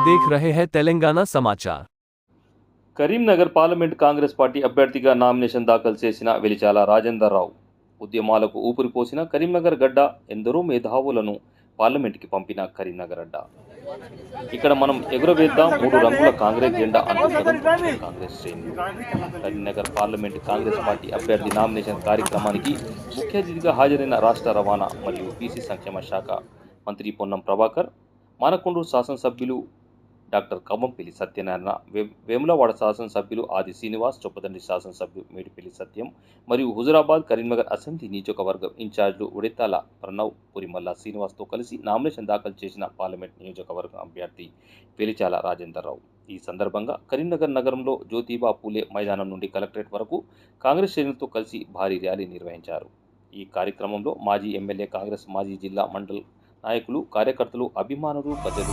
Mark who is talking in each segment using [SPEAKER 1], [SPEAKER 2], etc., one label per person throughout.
[SPEAKER 1] देख रहे हैं तेलंगाना समाचार।
[SPEAKER 2] కరీంనగర్ పార్లమెంట్ కాంగ్రెస్ పార్టీ అభ్యర్థిగా నామినేషన్ దాఖలు చేసిన వెలిచాల రాజేందర్ రావు ఉద్యమాలకు ఊపిరిపోసిన కరీంనగర్ గడ్డ ఎందరో మేధావులను పార్లమెంట్కి పంపిన కరీంనగర్ అడ్డ. ఇక్కడ మనం ఎగురవేద్దాం 3 రంగుల కాంగ్రెస్ జెండా అంటూ కదులుతున్న కాంగ్రెస్ శ్రేణులు. కరీంనగర్ పార్లమెంట్ కాంగ్రెస్ పార్టీ అభ్యర్థి నామినేషన్ కార్యక్రమానికి ముఖ్య అతిథిగా హాజరైన రాష్ట్ర రవాణా మరియు బీసీ సంక్షేమ శాఖ మంత్రి పొన్నం ప్రభాకర్, మానకొండూరు శాసనసభ్యులు డాక్టర్ కవ్వంపల్లి సత్యనారాయణ, వేములవాడ శాసనసభ్యులు ఆది శ్రీనివాస్, చొప్పదండి శాసనసభ్యులు మేడిపల్లి సత్యం మరియు హుజురాబాద్ కరీంనగర్ అసెంబ్లీ నియోజకవర్గం ఇన్ఛార్జీలు ఉడెత్తాల ప్రణవ్, పురిమల్ల శ్రీనివాస్తో కలిసి నామినేషన్ దాఖలు చేసిన పార్లమెంట్ నియోజకవర్గం అభ్యర్థి వెలిచాల రాజేందర్ రావు. ఈ సందర్భంగా కరీంనగర్ నగరంలో జ్యోతిబా పూలే మైదానం నుండి కలెక్టరేట్ వరకు కాంగ్రెస్ శ్రేణులతో కలిసి భారీ ర్యాలీ నిర్వహించారు. ఈ కార్యక్రమంలో మాజీ ఎమ్మెల్యే, కాంగ్రెస్ మాజీ జిల్లా మండల్ నాయకులు, కార్యకర్తలు, అభిమానులు, ప్రజలు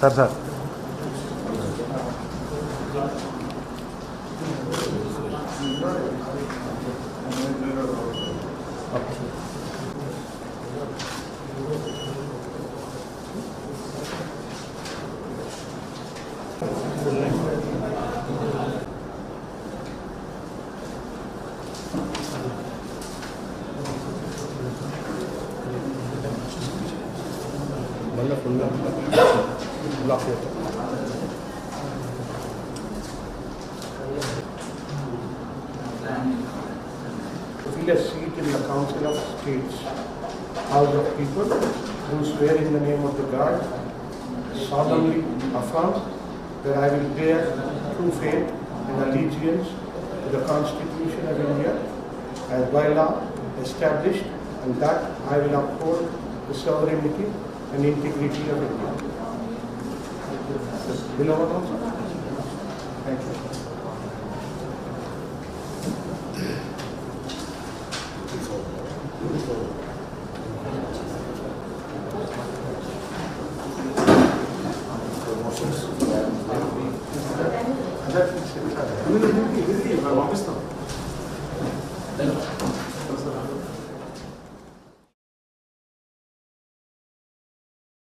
[SPEAKER 3] sir
[SPEAKER 4] fill a seat in the Council of States, House of People, who swear in the name of the God, solemnly affirm that I will bear true faith and allegiance to the Constitution of India as by law established, and that I will uphold the sovereignty and integrity of India. Beloved also. Thank you. పంపిస్తాం.